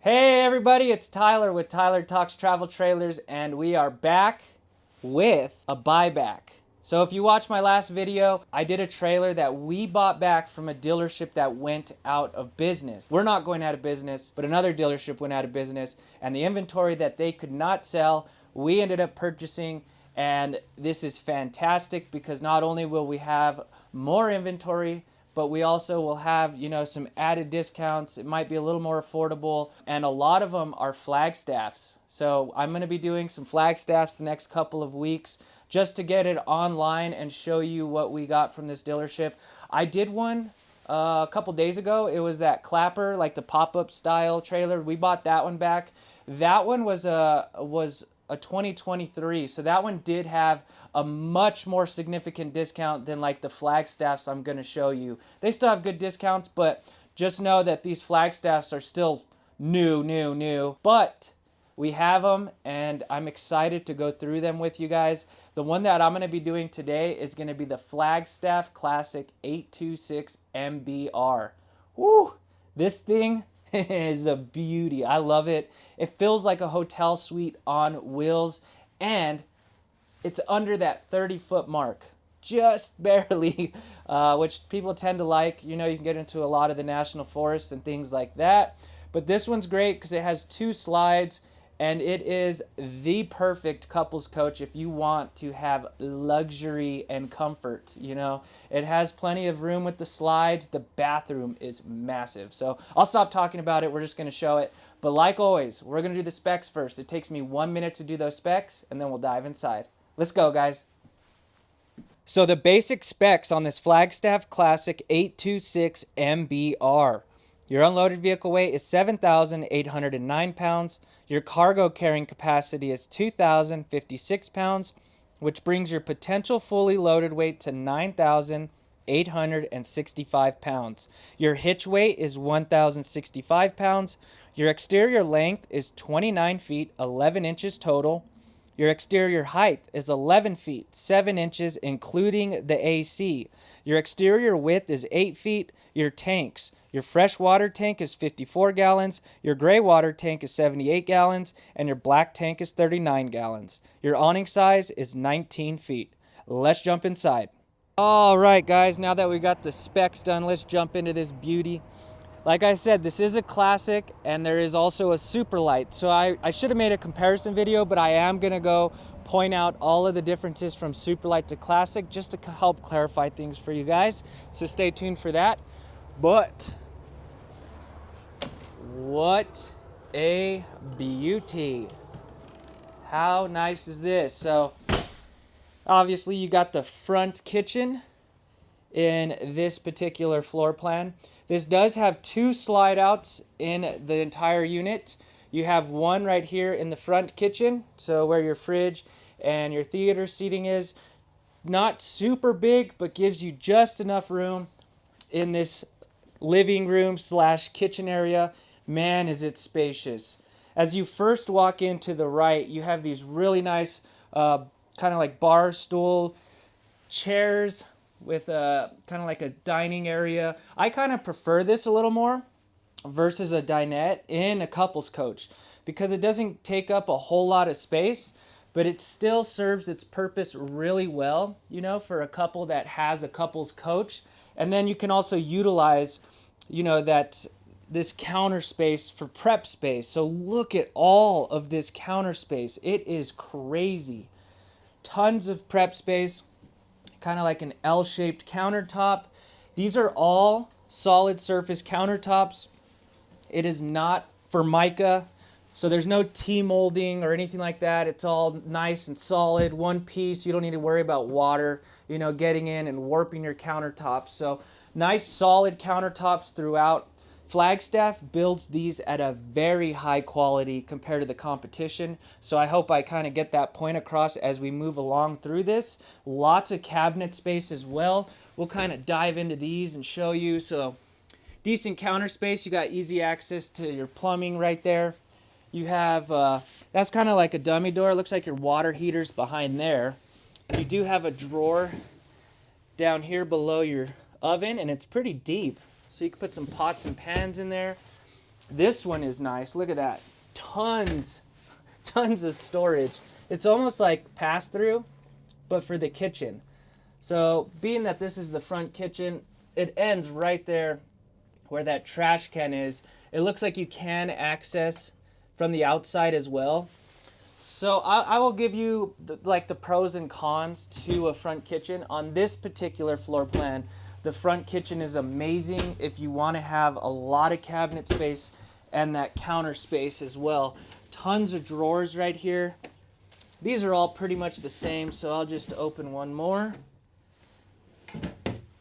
Hey everybody, it's Tyler with Tyler Talks Travel Trailers, and we are back with a buyback. So if you watched my last video, I did a trailer that we bought back from a dealership that went out of business. We're not going out of business, but another dealership went out of business, and the inventory that they could not sell, we ended up purchasing. And this is fantastic because not only will we have more inventory, but we also will have, some added discounts. It might be a little more affordable, and a lot of them are Flagstaffs. So I'm going to be doing some Flagstaffs the next couple of weeks just to get it online and show you what we got from this dealership. I did one a couple days ago. It was that clapper, like the pop-up style trailer. We bought that one back. That one was a 2023, so that one did have a much more significant discount than like the Flagstaffs I'm going to show you. They still have good discounts, but just know that these Flagstaffs are still new. But we have them, and I'm excited to go through them with you guys. The one that I'm going to be doing today is going to be the Flagstaff Classic 826 MBR. Woo! This thing is a beauty. I love it. It feels like a hotel suite on wheels, and it's under that 30-foot mark, just barely, which people tend to like. You can get into a lot of the national forests and things like that. But this one's great because it has two slides, and it is the perfect couples coach if you want to have luxury and comfort. It has plenty of room with the slides. The bathroom is massive. So I'll stop talking about it. We're just going to show it. But like always, we're going to do the specs first. It takes me 1 minute to do those specs, and then we'll dive inside. Let's go, guys. So the basic specs on this Flagstaff Classic 826 MBR. Your unloaded vehicle weight is 7,809 pounds. Your cargo carrying capacity is 2,056 pounds, which brings your potential fully loaded weight to 9,865 pounds. Your hitch weight is 1,065 pounds. Your exterior length is 29 feet, 11 inches total. Your exterior height is 11 feet, 7 inches, including the AC. Your exterior width is 8 feet. Your tanks. Your freshwater tank is 54 gallons. Your gray water tank is 78 gallons. And your black tank is 39 gallons. Your awning size is 19 feet. Let's jump inside. All right, guys, now that we got the specs done, let's jump into this beauty. Like I said, this is a classic, and there is also a super light. So I should have made a comparison video, but I am going to go point out all of the differences from super light to classic just to help clarify things for you guys. So stay tuned for that. But what a beauty. How nice is this? So obviously you got the front kitchen in this particular floor plan. This does have two slide outs in the entire unit. You have one right here in the front kitchen, so where your fridge and your theater seating is. Not super big, but gives you just enough room in this living room / kitchen area. Man, is it spacious. As you first walk into the right, you have these really nice kind of like bar stool chairs with a kind of like a dining area. I kind of prefer this a little more versus a dinette in a couples coach because it doesn't take up a whole lot of space, but it still serves its purpose really well, for a couple that has a couples coach. And then you can also utilize, that this counter space for prep space. So look at all of this counter space. It is crazy. Tons of prep space. Kind of like an L-shaped countertop. These are all solid surface countertops. It is not Formica, so there's no T-molding or anything like that. It's all nice and solid, one piece. You don't need to worry about water, getting in and warping your countertops. So nice solid countertops throughout. Flagstaff builds these at a very high quality compared to the competition. So I hope I kind of get that point across as we move along through this. Lots of cabinet space as well. We'll kind of dive into these and show you. So decent counter space. You got easy access to your plumbing right there. You have, that's kind of like a dummy door. It looks like your water heater's behind there. You do have a drawer down here below your oven, and it's pretty deep. So you can put some pots and pans in there. This one is nice. Look at that. Tons of storage. It's almost like pass-through, but for the kitchen. So being that this is the front kitchen, it ends right there where that trash can is. It looks like you can access from the outside as well. So I will give you the pros and cons to a front kitchen. On this particular floor plan, the front kitchen is amazing if you want to have a lot of cabinet space and that counter space as well. Tons of drawers right here. These are all pretty much the same, so I'll just open one more.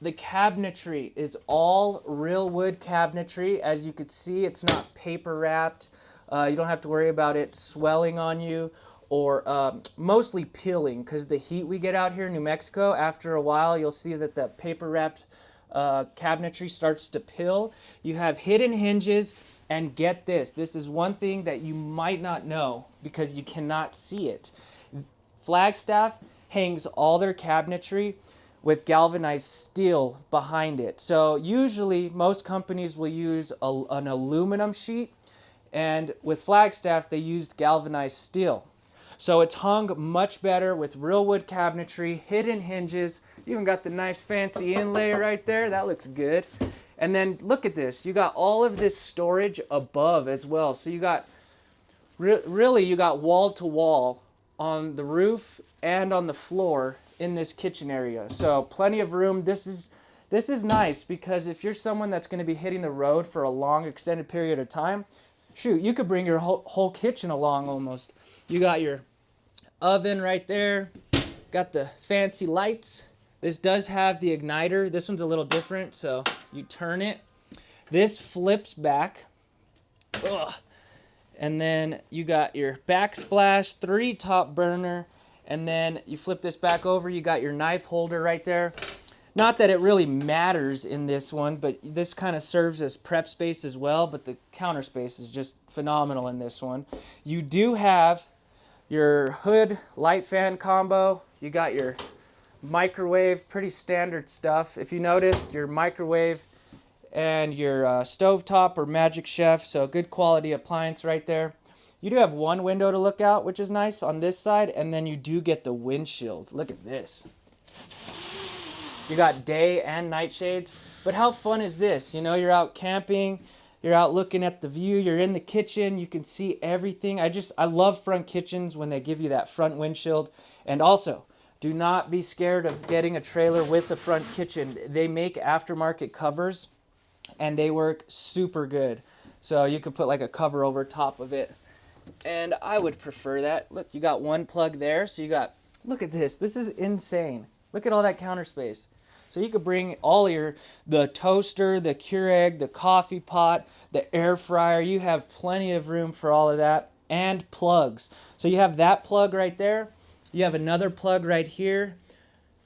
The cabinetry is all real wood cabinetry. As you can see, it's not paper wrapped. You don't have to worry about it swelling on you or mostly peeling, because the heat we get out here in New Mexico, after a while you'll see that the paper wrapped cabinetry starts to peel. You have hidden hinges, and get this, this is one thing that you might not know because you cannot see it. Flagstaff hangs all their cabinetry with galvanized steel behind it. So usually most companies will use an aluminum sheet, and with Flagstaff they used galvanized steel. So it's hung much better with real wood cabinetry, hidden hinges. You even got the nice fancy inlay right there. That looks good. And then look at this. You got all of this storage above as well. So you got, really you got wall to wall on the roof and on the floor in this kitchen area. So plenty of room. This is nice because if you're someone that's going to be hitting the road for a long extended period of time, shoot, you could bring your whole kitchen along almost. You got your oven right there. Got the fancy lights. This does have the igniter. This one's a little different, so you turn it. This flips back. Ugh. And then you got your backsplash, 3 top burner, and then you flip this back over. You got your knife holder right there. Not that it really matters in this one, but this kind of serves as prep space as well, but the counter space is just phenomenal in this one. You do have your hood light fan combo. You got your microwave, pretty standard stuff. If you noticed, your microwave and your stovetop or Magic Chef, so good quality appliance right there. You do have one window to look out, which is nice on this side, and then you do get the windshield. Look at this. You got day and night shades, but how fun is this? You know, you're out camping, you're out looking at the view, you're in the kitchen, you can see everything. I love front kitchens when they give you that front windshield. And also, do not be scared of getting a trailer with the front kitchen. They make aftermarket covers and they work super good. So you could put like a cover over top of it. And I would prefer that. Look, you got one plug there. So you got, look at this. This is insane. Look at all that counter space. So you could bring all the toaster, the Keurig, the coffee pot, the air fryer. You have plenty of room for all of that, and plugs. So you have that plug right there. You have another plug right here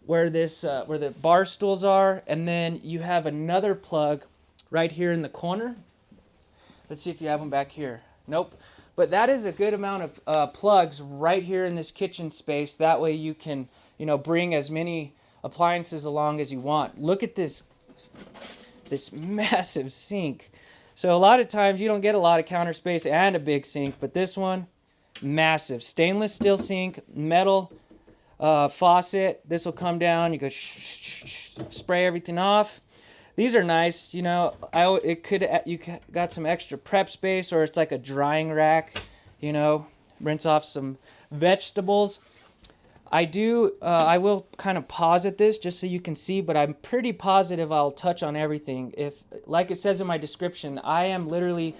where where the bar stools are, and then you have another plug right here in the corner. Let's see if you have them back here. Nope. But that is a good amount of plugs right here in this kitchen space. That way you can, bring as many appliances along as you want. Look at this massive sink. So a lot of times you don't get a lot of counter space and a big sink, but this one, massive. Stainless steel sink, metal faucet. This will come down. You go spray everything off. These are nice. You got some extra prep space, or it's like a drying rack. Rinse off some vegetables. I will kind of pause at this just so you can see, but I'm pretty positive I'll touch on everything. Like it says in my description, I am literally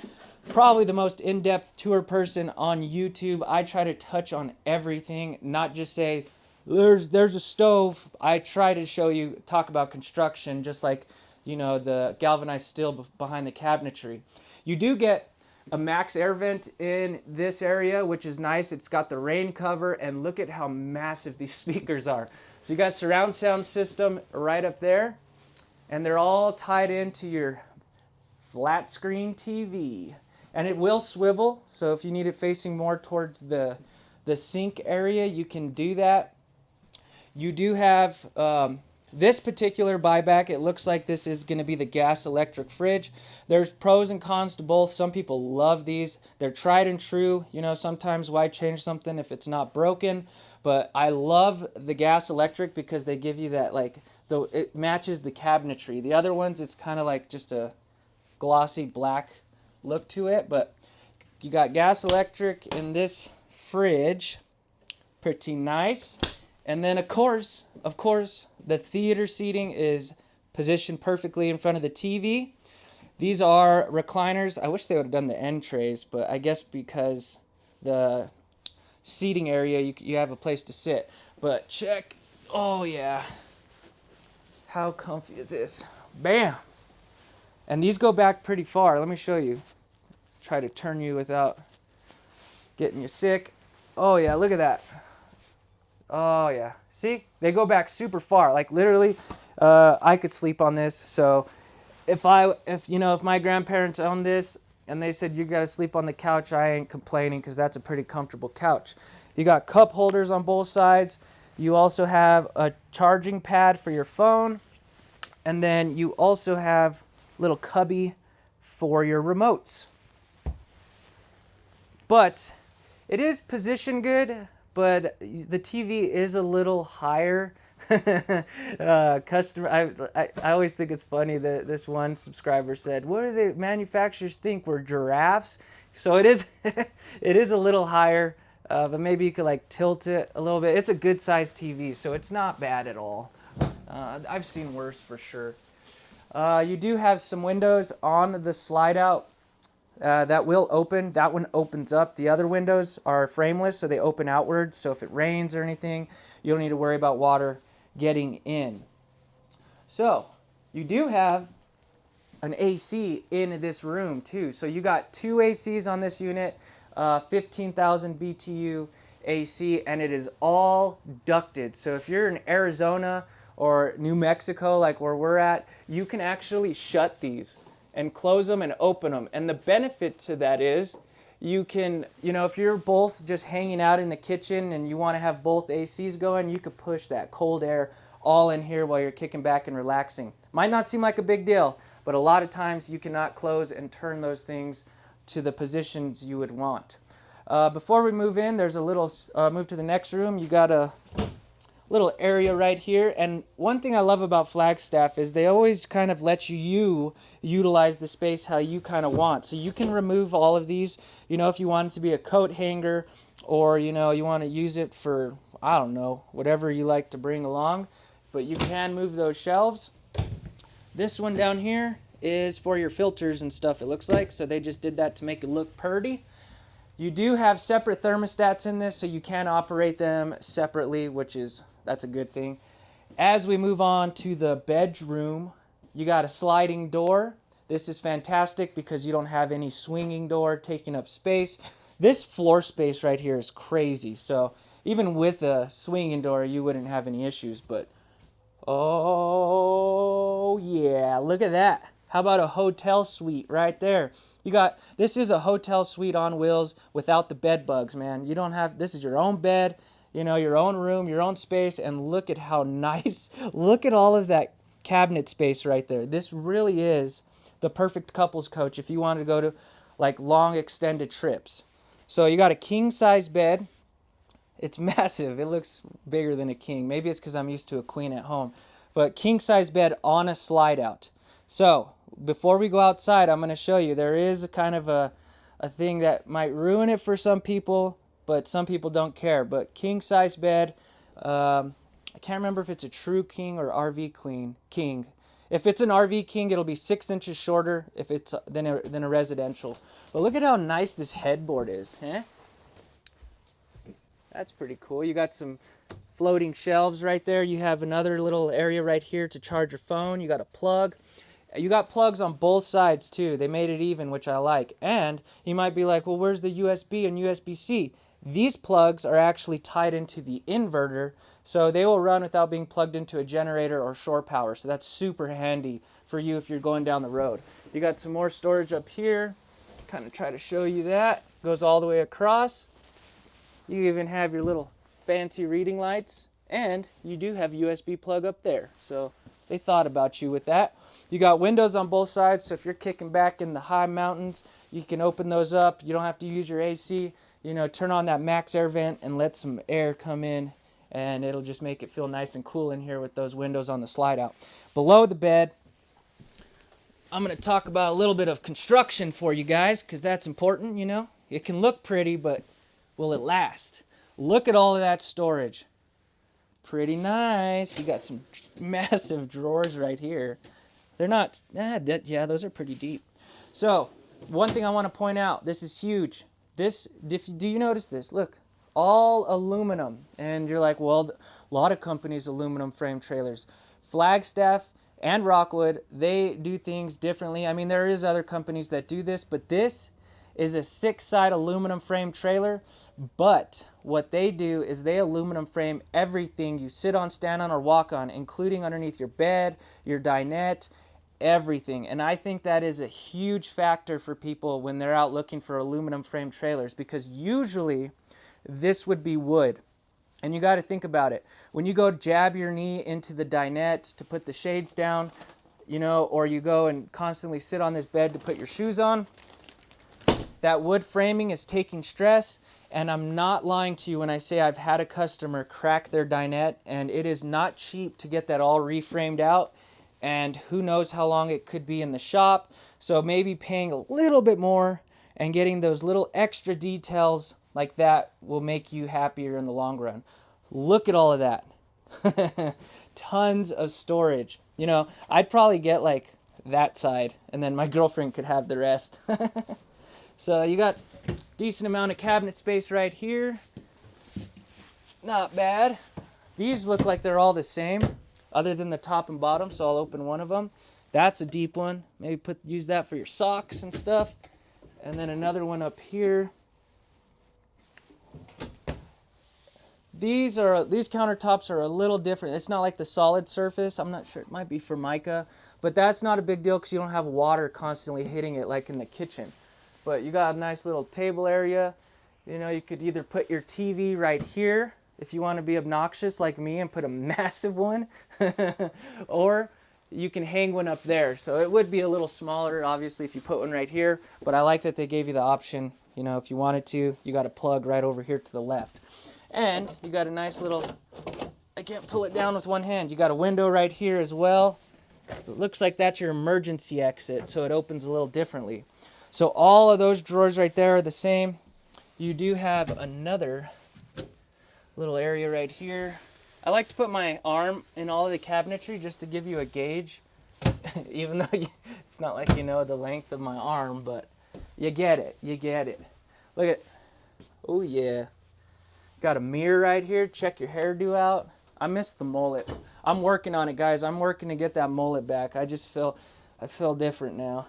probably the most in-depth tour person on YouTube. I try to touch on everything, not just say, there's a stove. I try to talk about construction, just like, the galvanized steel behind the cabinetry. You do get a max air vent in this area, which is nice. It's got the rain cover, and look at how massive these speakers are. So you got surround sound system right up there, and they're all tied into your flat screen TV. And it will swivel, so if you need it facing more towards the sink area, you can do that. You do have This particular buyback, it looks like this is going to be the gas electric fridge. There's pros and cons to both. Some people love these. They're tried and true. You know, sometimes why change something if it's not broken? But I love the gas electric because they give you that, like, it matches the cabinetry. The other ones, it's kind of like just a glossy black look to it. But you got gas electric in this fridge. Pretty nice. And then of course, the theater seating is positioned perfectly in front of the TV. These are recliners. I wish they would have done the end trays, but I guess because the seating area, you have a place to sit. But check, oh yeah. How comfy is this? Bam! And these go back pretty far. Let me show you. Try to turn you without getting you sick. Oh yeah, look at that. Oh yeah, see, they go back super far. Like literally, I could sleep on this. So if my grandparents owned this and they said you gotta sleep on the couch, I ain't complaining because that's a pretty comfortable couch. You got cup holders on both sides. You also have a charging pad for your phone, and then you also have a little cubby for your remotes. But it is positioned good. But the TV is a little higher. Customer, I always think it's funny that this one subscriber said, "What do the manufacturers think? We're giraffes?" So it is, it is a little higher, but maybe you could like tilt it a little bit. It's a good sized TV, so it's not bad at all. I've seen worse for sure. You do have some windows on the slide out. That will open. That one opens up. The other windows are frameless, so they open outwards. So if it rains or anything, you don't need to worry about water getting in. So you do have an AC in this room too. So you got two ACs on this unit, 15,000 BTU AC, and it is all ducted. So if you're in Arizona or New Mexico, like where we're at, you can actually shut these and close them and open them. And the benefit to that is you can, if you're both just hanging out in the kitchen and you want to have both ACs going, you could push that cold air all in here while you're kicking back and relaxing. Might not seem like a big deal, but a lot of times you cannot close and turn those things to the positions you would want. Before we move in, there's a little, move to the next room, you got a little area right here. And one thing I love about Flagstaff is they always kind of let you utilize the space how you kind of want. So you can remove all of these, if you want it to be a coat hanger, or you want to use it for, I don't know, whatever you like to bring along, but you can move those shelves. This one down here is for your filters and stuff, it looks like, so they just did that to make it look pretty. You do have separate thermostats in this, so you can operate them separately, that's a good thing. As we move on to the bedroom, you got a sliding door. This is fantastic because you don't have any swinging door taking up space. This floor space right here is crazy. So even with a swinging door, you wouldn't have any issues. But oh yeah, look at that. How about a hotel suite right there? This is a hotel suite on wheels without the bed bugs, man. This is your own bed. Your own room, your own space, and look at how nice, look at all of that cabinet space right there. This really is the perfect couples coach if you want to go to like long extended trips. So you got a king size bed. It's massive. It looks bigger than a king. Maybe it's because I'm used to a queen at home. But king size bed on a slide out. So before we go outside, I'm going to show you. There is a kind of a thing that might ruin it for some people, but some people don't care. But king size bed, I can't remember if it's a true king or RV king. If it's an RV king, it'll be 6 inches shorter if it's than a residential. But look at how nice this headboard is, huh? That's pretty cool. You got some floating shelves right there. You have another little area right here to charge your phone. You got a plug. You got plugs on both sides too. They made it even, which I like. And you might be like, well, where's the USB and USB-C? These plugs are actually tied into the inverter, so they will run without being plugged into a generator or shore power. So that's super handy for you if you're going down the road. You got some more storage up here. Kind of try to show you that. Goes all the way across. You even have your little fancy reading lights. And you do have a USB plug up there. So they thought about you with that. You got windows on both sides, so if you're kicking back in the high mountains, you can open those up. You don't have to use your AC. You know, turn on that max air vent and let some air come in, and it'll just make it feel nice and cool in here with those windows on the slide out. Below the bed, I'm going to talk about a little bit of construction for you guys, because that's important, you know. It can look pretty, but will it last? Look at all of that storage. Pretty nice. You got some massive drawers right here. They're not, yeah, those are pretty deep. So, one thing I want to point out, this is huge. This, do you notice this? Look, all aluminum. And you're like, well, a lot of companies aluminum frame trailers. Flagstaff and Rockwood, they do things differently. I mean, there is other companies that do this, but this is a 6-side aluminum frame trailer. But what they do is they aluminum frame everything you sit on, stand on, or walk on, including underneath your bed, your dinette, everything. And I think that is a huge factor for people when they're out looking for aluminum frame trailers, because usually this would be wood. And you got to think about it. When you go jab your knee into the dinette to put the shades down, you know, or you go and constantly sit on this bed to put your shoes on, that wood framing is taking stress. And I'm not lying to you when I say I've had a customer crack their dinette, and it is not cheap to get that all reframed out. And who knows how long it could be in the shop. So maybe paying a little bit more and getting those little extra details like that will make you happier in the long run. Look at all of that. Tons of storage. You know, I'd probably get like that side, and then my girlfriend could have the rest. So you got decent amount of cabinet space right here. Not bad. These look like they're all the same, other than the top and bottom, so I'll open one of them. That's a deep one. Maybe use that for your socks and stuff. And then another one up here. These countertops are a little different. It's not like the solid surface. I'm not sure. It might be Formica, but that's not a big deal because you don't have water constantly hitting it like in the kitchen. But you got a nice little table area. You know, you could either put your TV right here if you want to be obnoxious like me and put a massive one, or you can hang one up there. So it would be a little smaller, obviously, if you put one right here, but I like that they gave you the option. You know, if you wanted to, you got a plug right over here to the left. And you got a nice little, I can't pull it down with one hand. You got a window right here as well. It looks like that's your emergency exit, so it opens a little differently. So all of those drawers right there are the same. You do have another little area right here. I like to put my arm in all of the cabinetry just to give you a gauge, even though it's not like you know the length of my arm, but you get it, you get it. Look at, oh yeah. Got a mirror right here, check your hairdo out. I miss the mullet. I'm working on it, guys. I'm working to get that mullet back. I feel different now.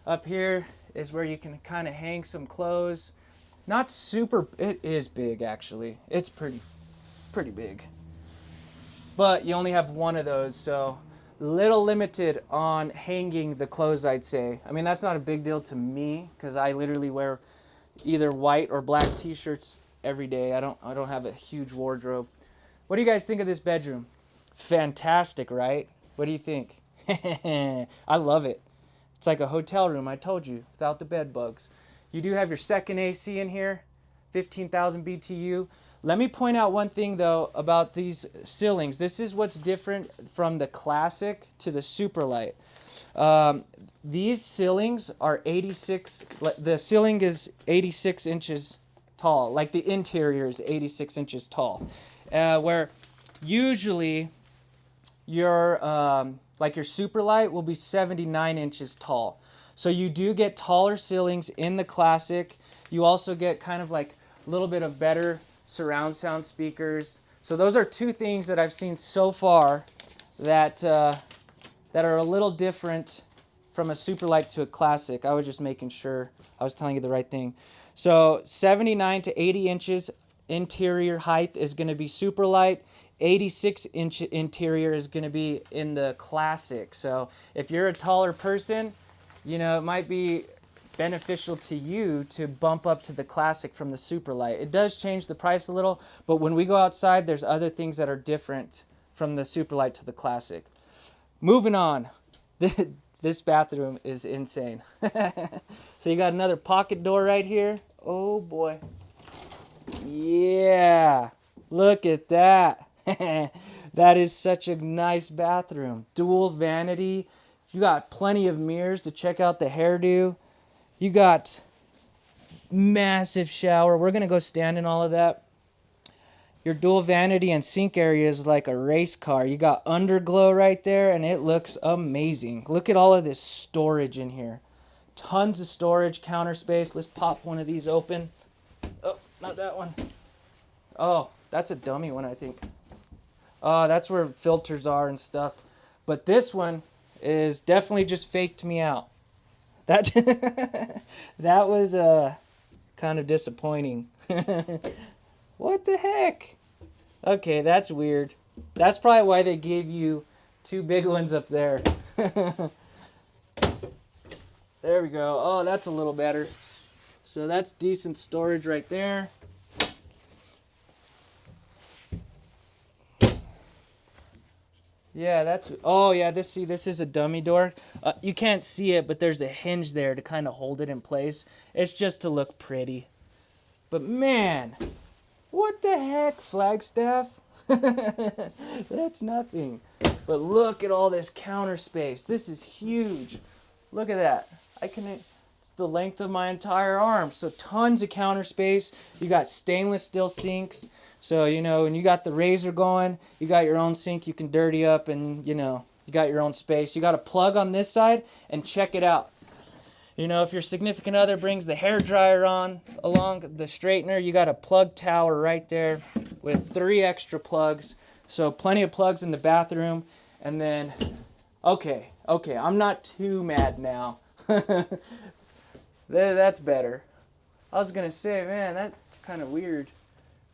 Up here is where you can kind of hang some clothes. Not super, it is big actually. It's pretty big. But you only have one of those, so little limited on hanging the clothes, I'd say. I mean, that's not a big deal to me because I literally wear either white or black t-shirts every day. I don't have a huge wardrobe. What do you guys think of this bedroom? Fantastic, right? What do you think? I love it. It's like a hotel room, I told you, without the bed bugs. You do have your second AC in here, 15,000 BTU. Let me point out one thing though about these ceilings. This is what's different from the classic to the Superlight. These ceilings are 86, the ceiling is 86 inches tall, like the interior is 86 inches tall. Where usually your Superlight will be 79 inches tall. So you do get taller ceilings in the classic. You also get kind of like a little bit of better surround sound speakers. So those are two things that I've seen so far that that are a little different from a Superlight to a classic. I was just making sure I was telling you the right thing. So 79 to 80 inches interior height is going to be Superlight. 86-inch interior is going to be in the classic. So if you're a taller person, you know, it might be beneficial to you to bump up to the Classic from the Superlight. It does change the price a little, but when we go outside, there's other things that are different from the Superlight to the Classic. Moving on. This bathroom is insane. So you got another pocket door right here. Oh boy. Yeah. Look at that. That is such a nice bathroom. Dual vanity. You got plenty of mirrors to check out the hairdo. You got massive shower. We're going to go stand in all of that. Your dual vanity and sink area is like a race car. You got underglow right there, and it looks amazing. Look at all of this storage in here. Tons of storage, counter space. Let's pop one of these open. Oh, not that one. Oh, that's a dummy one, I think. Oh, that's where filters are and stuff. But this one is definitely just faked me out. That that was kind of disappointing. What the heck? Okay, that's weird. That's probably why they gave you two big ones up there. There we go. Oh, that's a little better. So that's decent storage right there. Yeah, that's... Oh, yeah, this is a dummy door. You can't see it, but there's a hinge there to kind of hold it in place. It's just to look pretty. But, man, what the heck, Flagstaff? That's nothing. But look at all this counter space. This is huge. Look at that. It's the length of my entire arm. So tons of counter space. You got stainless steel sinks. So, you know, when you got the razor going, you got your own sink you can dirty up, and, you know, you got your own space. You got a plug on this side, and check it out. You know, if your significant other brings the hair dryer on along the straightener, you got a plug tower right there with 3 extra plugs. So plenty of plugs in the bathroom. And then, okay, I'm not too mad now. That's better. I was going to say, man, that's kind of weird.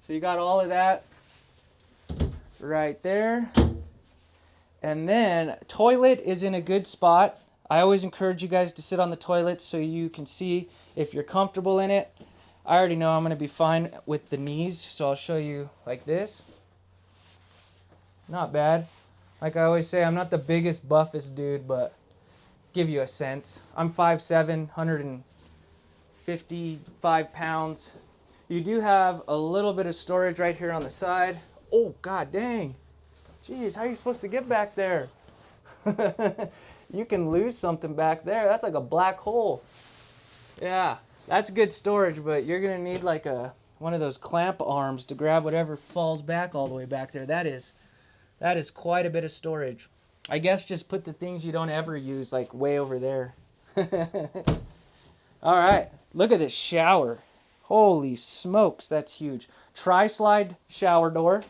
So you got all of that right there. And then toilet is in a good spot. I always encourage you guys to sit on the toilet so you can see if you're comfortable in it. I already know I'm going to be fine with the knees, so I'll show you like this. Not bad. Like I always say, I'm not the biggest, buffest dude, but give you a sense. I'm 5'7", 155 pounds. You do have a little bit of storage right here on the side. Oh, god dang. Jeez, how are you supposed to get back there? You can lose something back there. That's like a black hole. Yeah, that's good storage, but you're going to need like one of those clamp arms to grab whatever falls back all the way back there. That is quite a bit of storage. I guess just put the things you don't ever use like way over there. All right, look at this shower. Holy smokes, that's huge. Tri-slide shower door.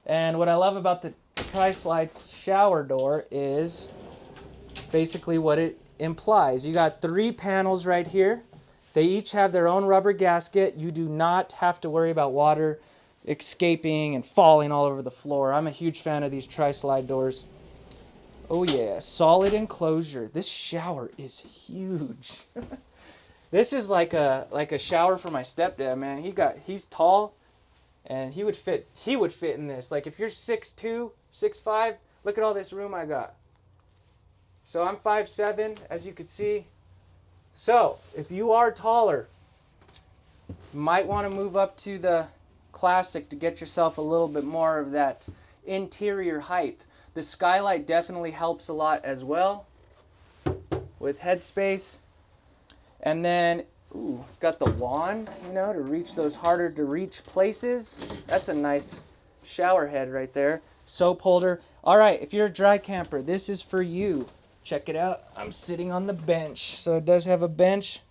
And what I love about the tri-slide shower door is basically what it implies. You got 3 panels right here. They each have their own rubber gasket. You do not have to worry about water escaping and falling all over the floor. I'm a huge fan of these tri-slide doors. Oh yeah, solid enclosure. This shower is huge. This is like a shower for my stepdad, man. He's tall, and he would fit in this. Like if you're 6'2", 6'5", look at all this room I got. So I'm 5'7", as you can see. So if you are taller, you might want to move up to the Classic to get yourself a little bit more of that interior height. The skylight definitely helps a lot as well with headspace. And then, ooh, got the wand, you know, to reach those harder to reach places. That's a nice shower head right there. Soap holder. All right, if you're a dry camper, this is for you. Check it out. I'm sitting on the bench. So it does have a bench.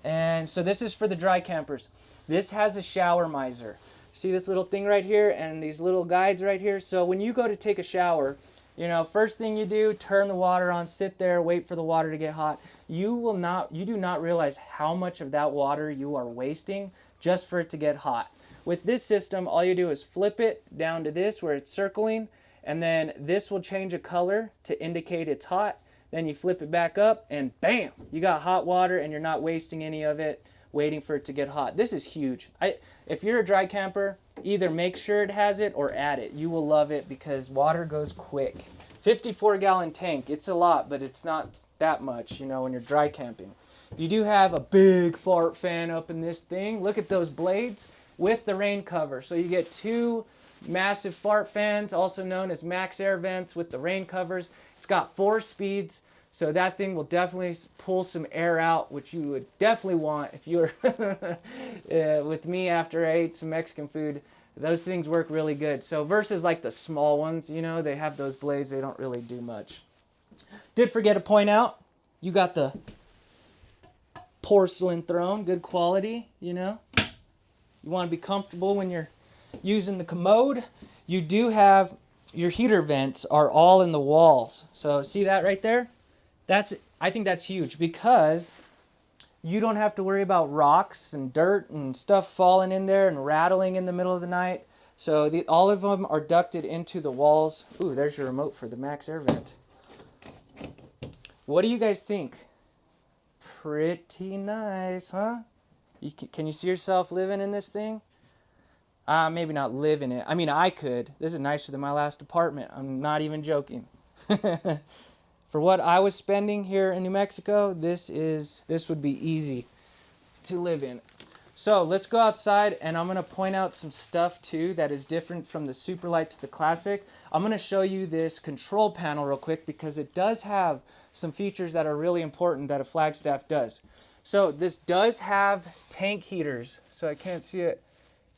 And so this is for the dry campers. This has a shower miser. See this little thing right here and these little guides right here? So when you go to take a shower, you know, first thing you do, turn the water on, sit there, wait for the water to get hot. You do not realize how much of that water you are wasting just for it to get hot. With this system, all you do is flip it down to this where it's circling, and then this will change a color to indicate it's hot. then you flip it back up, and bam, you got hot water, and you're not wasting any of it waiting for it to get hot. This is huge. If you're a dry camper, either make sure it has it or add it. You will love it because water goes quick. 54-gallon tank, it's a lot, but it's not that much, you know, when you're dry camping. You do have a big fart fan up in this thing. Look at those blades with the rain cover. So you get two massive fart fans, also known as max air vents with the rain covers. It's got 4 speeds, so that thing will definitely pull some air out, which you would definitely want if you were with me after I ate some Mexican food. Those things work really good. So versus like the small ones, you know, they have those blades, they don't really do much. Did forget to point out, you got the porcelain throne, good quality, you know. You want to be comfortable when you're using the commode. You do have your heater vents are all in the walls. So see that right there? I think that's huge because you don't have to worry about rocks and dirt and stuff falling in there and rattling in the middle of the night. So all of them are ducted into the walls. Ooh, there's your remote for the max air vent. What do you guys think? Pretty nice, huh? Can you see yourself living in this thing? Maybe not live in it. I mean, I could. This is nicer than my last apartment. I'm not even joking. For what I was spending here in New Mexico, this would be easy to live in. So let's go outside, and I'm going to point out some stuff too that is different from the Superlight to the Classic. I'm going to show you this control panel real quick because it does have some features that are really important that a Flagstaff does. So this does have tank heaters. So I can't see it.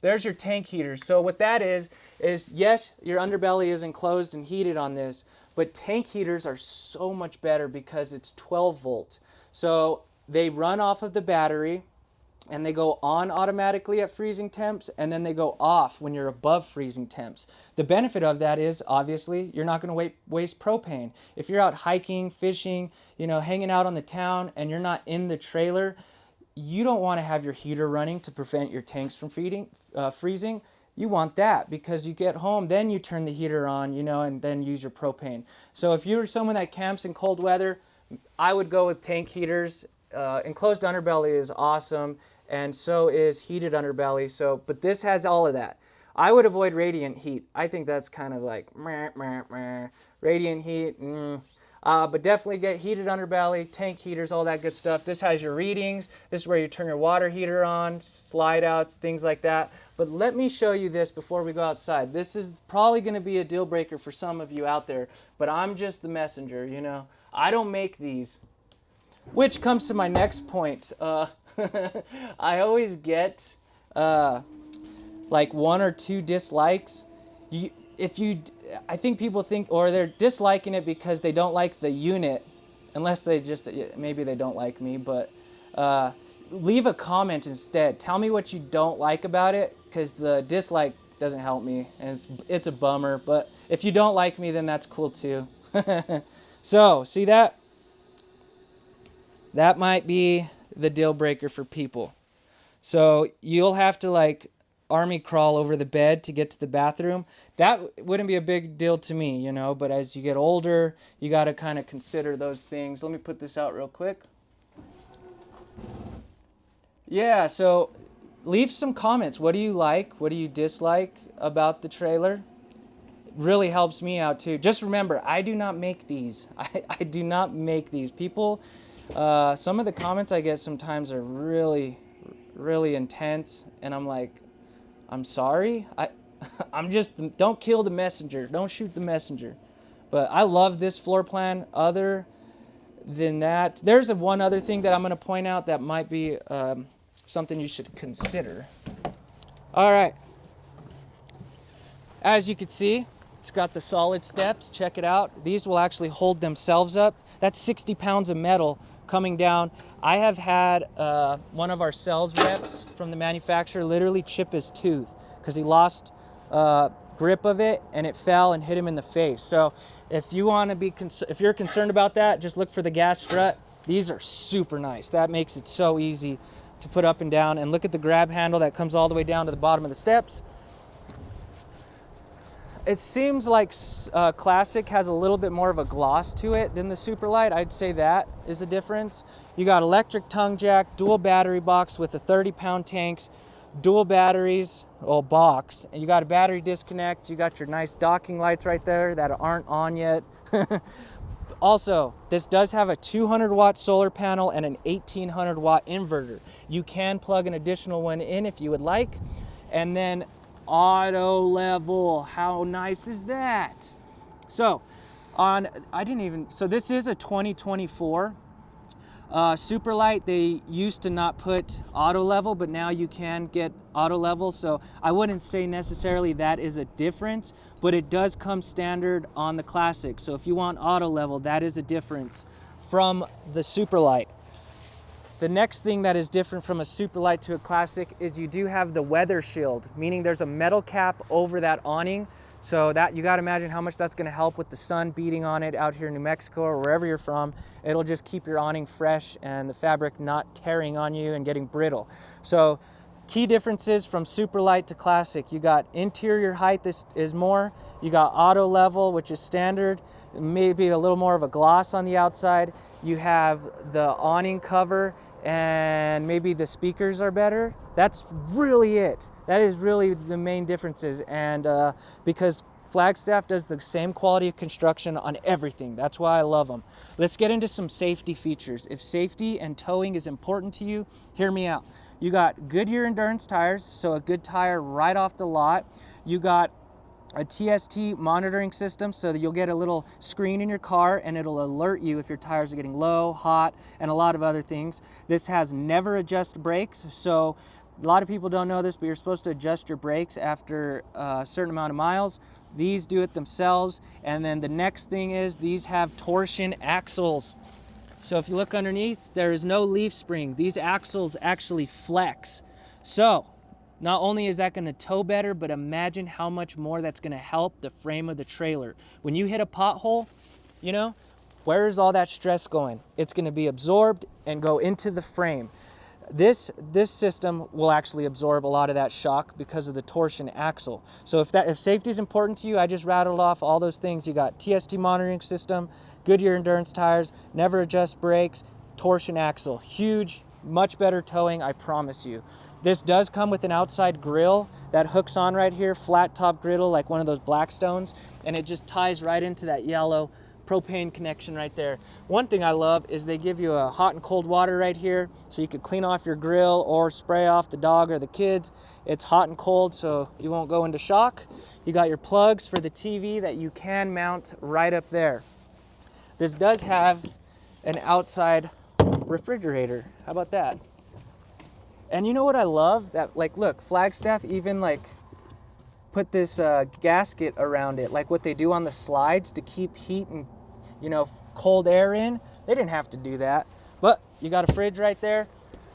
There's your tank heaters. So what that is yes, your underbelly is enclosed and heated on this, but tank heaters are so much better because it's 12 volt. So they run off of the battery and they go on automatically at freezing temps, and then they go off when you're above freezing temps. The benefit of that is, obviously, you're not going to waste propane. If you're out hiking, fishing, you know, hanging out on the town, and you're not in the trailer, you don't want to have your heater running to prevent your tanks from freezing. You want that because you get home, then you turn the heater on, you know, and then use your propane. So if you're someone that camps in cold weather, I would go with tank heaters. Enclosed underbelly is awesome, and so is heated underbelly. So, but this has all of that. I would avoid radiant heat. I think that's kind of like meh, meh, meh. Radiant heat. But definitely get heated underbelly, tank heaters, all that good stuff. This has your readings. This is where you turn your water heater on, slide outs, things like that. But let me show you this before we go outside. This is probably going to be a deal breaker for some of you out there, but I'm just the messenger, you know. I don't make these. Which comes to my next point. I always get like 1 or 2 dislikes. I think people think, or they're disliking it because they don't like the unit, unless they just, maybe they don't like me, but leave a comment instead. Tell me what you don't like about it, because the dislike doesn't help me, and it's a bummer, but if you don't like me, then that's cool too. So, see that? That might be the deal breaker for people. So you'll have to like army crawl over the bed to get to the bathroom. That wouldn't be a big deal to me, you know, but as you get older, you got to kind of consider those things. Let me put this out real quick. Yeah, so leave some comments. What do you like? What do you dislike about the trailer? It really helps me out too. Just remember, I do not make these. I do not make these. People, some of the comments I get sometimes are really, really intense, and I'm like, I'm sorry. I'm just, don't kill the messenger. Don't shoot the messenger. But I love this floor plan. Other than that, there's one other thing that I'm going to point out that might be something you should consider. All right. As you can see, it's got the solid steps. Check it out. These will actually hold themselves up. That's 60 pounds of metal coming down. I have had one of our sales reps from the manufacturer literally chip his tooth because he lost grip of it and it fell and hit him in the face. So if you want to be, if you're concerned about that, just look for the gas strut. These are super nice. That makes it so easy to put up and down. And look at the grab handle that comes all the way down to the bottom of the steps. It seems like Classic has a little bit more of a gloss to it than the Superlight. I'd say that is a difference. You got electric tongue jack, dual battery box with a 30-pound tanks, dual batteries, box. And you got a battery disconnect. You got your nice docking lights right there that aren't on yet. Also, this does have a 200-watt solar panel and an 1800-watt inverter. You can plug an additional one in if you would like. And then auto level, how nice is that? So this is a 2024 Superlight. They used to not put auto level, but now you can get auto level. So I wouldn't say necessarily that is a difference, but it does come standard on the Classic. So if you want auto level, that is a difference from the Superlight. The next thing that is different from a Superlight to a Classic is you do have the weather shield, meaning there's a metal cap over that awning. So that, you got to imagine how much that's going to help with the sun beating on it out here in New Mexico or wherever you're from. It'll just keep your awning fresh and the fabric not tearing on you and getting brittle. So key differences from Superlight to Classic: you got interior height, this is more. You got auto level, which is standard, maybe a little more of a gloss on the outside. You have the awning cover, and maybe the speakers are better. That's really it. That is really the main differences. And because Flagstaff does the same quality of construction on everything. That's why I love them. Let's get into some safety features. If safety and towing is important to you, hear me out. You got Goodyear Endurance tires, so a good tire right off the lot. You got a TST monitoring system, so that you'll get a little screen in your car and it'll alert you if your tires are getting low, hot, and a lot of other things. This has never adjust brakes, so a lot of people don't know this, but you're supposed to adjust your brakes after a certain amount of miles. These do it themselves. And then the next thing is these have torsion axles. So if you look underneath, there is no leaf spring. These axles actually flex. So not only is that going to tow better, but imagine how much more that's going to help the frame of the trailer. When you hit a pothole, you know, where is all that stress going? It's going to be absorbed and go into the frame. This system will actually absorb a lot of that shock because of the torsion axle. So if safety is important to you, I just rattled off all those things. You got TST monitoring system, Goodyear Endurance tires, never adjust brakes, torsion axle. Huge, much better towing, I promise you. This does come with an outside grill that hooks on right here, flat top griddle like one of those Blackstones, and it just ties right into that yellow propane connection right there. One thing I love is they give you a hot and cold water right here, so you could clean off your grill or spray off the dog or the kids. It's hot and cold, so you won't go into shock. You got your plugs for the TV that you can mount right up there. This does have an outside refrigerator. How about that? And you know what I love? That, like, look, Flagstaff even like put this gasket around it, like what they do on the slides to keep heat and, you know, cold air in. They didn't have to do that. But you got a fridge right there.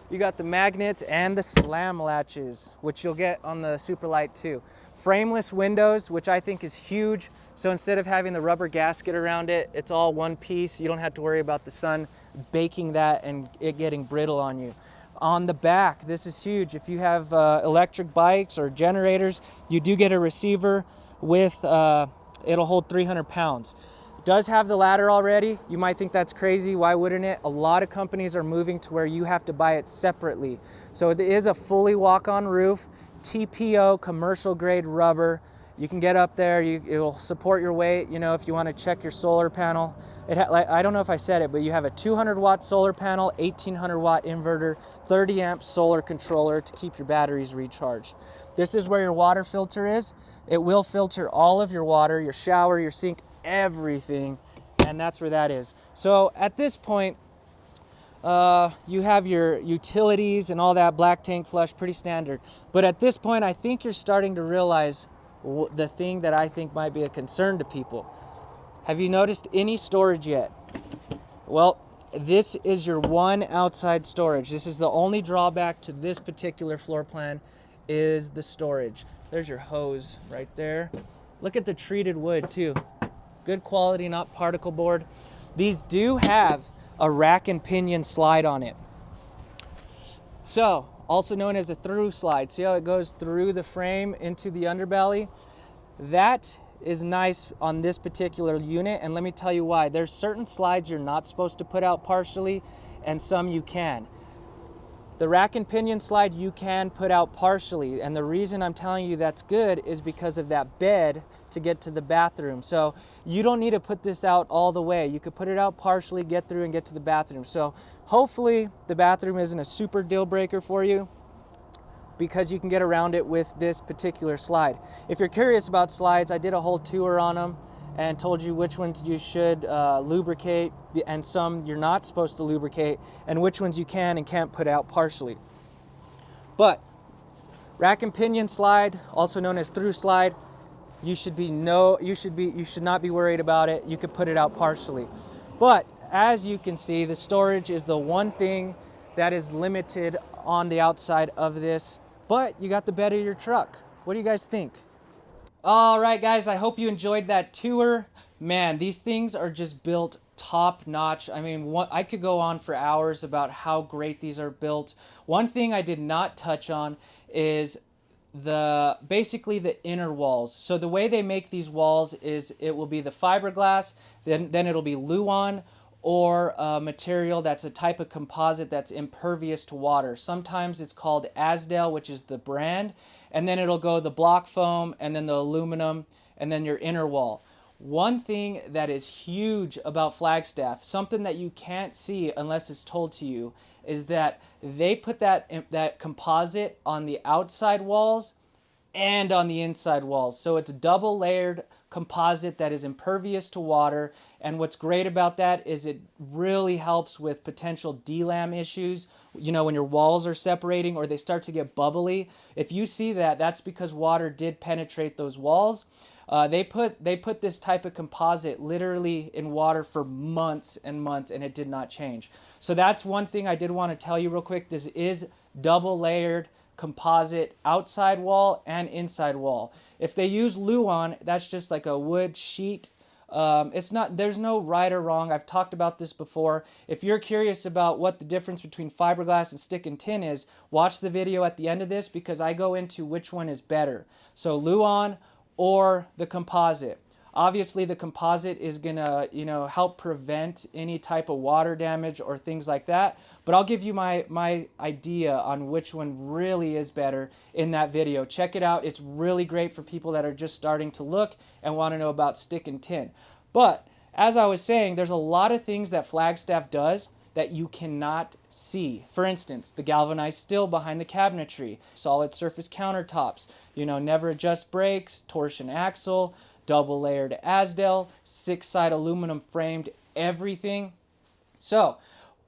You got the magnets and the slam latches, which you'll get on the Superlight too. Frameless windows, which I think is huge. So instead of having the rubber gasket around it, it's all one piece. You don't have to worry about the sun baking that and it getting brittle on you. On the back, this is huge. If you have electric bikes or generators, you do get a receiver with, it'll hold 300 pounds. Does have the ladder already. You might think that's crazy. Why wouldn't it? A lot of companies are moving to where you have to buy it separately. So it is a fully walk-on roof, TPO, commercial grade rubber. You can get up there, it will support your weight, you know, if you want to check your solar panel. I don't know if I said it, but you have a 200-watt solar panel, 1800-watt inverter, 30-amp solar controller to keep your batteries recharged. This is where your water filter is. It will filter all of your water, your shower, your sink, everything, and that's where that is. So at this point, you have your utilities and all that, black tank flush, pretty standard. But at this point, I think you're starting to realize the thing that I think might be a concern to people. Have you noticed any storage yet? Well, this is your one outside storage. This is the only drawback to this particular floor plan is the storage. There's your hose right there. Look at the treated wood too. Good quality, not particle board. These do have a rack and pinion slide on it. So, also known as a through slide. See how it goes through the frame into the underbelly? That is nice on this particular unit, and let me tell you why. There's certain slides you're not supposed to put out partially, and some you can. The rack and pinion slide you can put out partially, and the reason I'm telling you that's good is because of that bed to get to the bathroom. So you don't need to put this out all the way. You could put it out partially, get through and get to the bathroom. So hopefully the bathroom isn't a super deal breaker for you, because you can get around it with this particular slide. If you're curious about slides, I did a whole tour on them and told you which ones you should lubricate and some you're not supposed to lubricate, and which ones you can and can't put out partially. But rack and pinion slide, also known as through slide, you should not be worried about it. You could put it out partially. But as you can see, the storage is the one thing that is limited on the outside of this, but you got the bed of your truck. What do you guys think? All right, guys, I hope you enjoyed that tour. Man, these things are just built top notch. I mean, I could go on for hours about how great these are built. One thing I did not touch on is basically the inner walls. So the way they make these walls is it will be the fiberglass, then it'll be Luan, or a material that's a type of composite that's impervious to water. Sometimes it's called Asdel, which is the brand, and then it'll go the block foam, and then the aluminum, and then your inner wall. One thing that is huge about Flagstaff, something that you can't see unless it's told to you, is that they put that composite on the outside walls and on the inside walls. So it's a double layered composite that is impervious to water. And what's great about that is it really helps with potential DLAM issues. You know, when your walls are separating or they start to get bubbly. If you see that, that's because water did penetrate those walls. They put this type of composite literally in water for months and months, and it did not change. So that's one thing I did want to tell you real quick. This is double layered composite outside wall and inside wall. If they use Luan, that's just like a wood sheet. There's no right or wrong. I've talked about this before. If you're curious about what the difference between fiberglass and stick and tin is, watch the video at the end of this, because I go into which one is better. So Luan or the composite. Obviously the composite is gonna, help prevent any type of water damage or things like that. But I'll give you my idea on which one really is better in that video. Check it out. It's really great for people that are just starting to look and want to know about stick and tin. But as I was saying, there's a lot of things that Flagstaff does that you cannot see. For instance, the galvanized steel behind the cabinetry, solid surface countertops, never adjust brakes, torsion axle, double layered Asdel, 6-side aluminum framed everything. So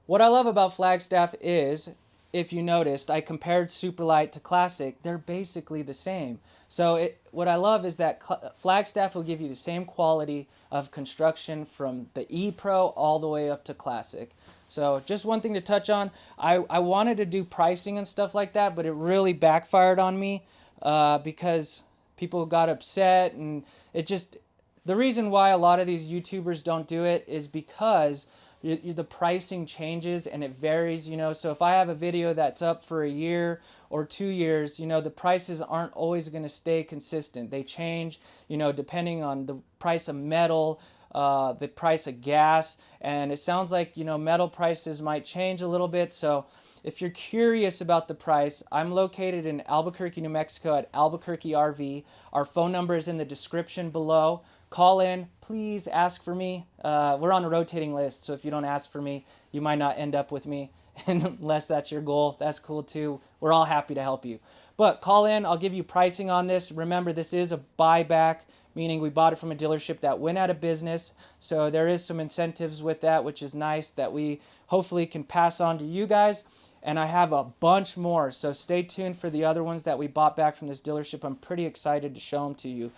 what I love about Flagstaff is, if you noticed, I compared Superlight to Classic. They're basically the same. So what I love is that Flagstaff will give you the same quality of construction from the E-Pro all the way up to Classic. So just one thing to touch on. I wanted to do pricing and stuff like that, but it really backfired on me because people got upset, and the reason why a lot of these YouTubers don't do it is because the pricing changes and it varies, so if I have a video that's up for a year or 2 years, the prices aren't always going to stay consistent. They change, depending on the price of metal, the price of gas, and it sounds like, metal prices might change a little bit. So if you're curious about the price, I'm located in Albuquerque, New Mexico at ALBUQUERQUE RV. Our phone number is in the description below. Call in, please ask for me. We're on a rotating list, so if you don't ask for me, you might not end up with me, unless that's your goal. That's cool too. We're all happy to help you. But call in, I'll give you pricing on this. Remember, this is a buyback, meaning we bought it from a dealership that went out of business. So there is some incentives with that, which is nice, that we hopefully can pass on to you guys. And I have a bunch more, so stay tuned for the other ones that we bought back from this dealership. I'm pretty excited to show them to you.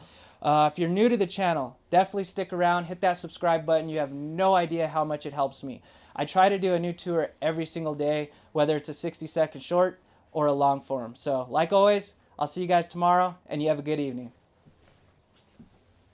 If you're new to the channel, definitely stick around, hit that subscribe button. You have no idea how much it helps me. I try to do a new tour every single day, whether it's a 60-second short or a long form. So like always, I'll see you guys tomorrow, and you have a good evening.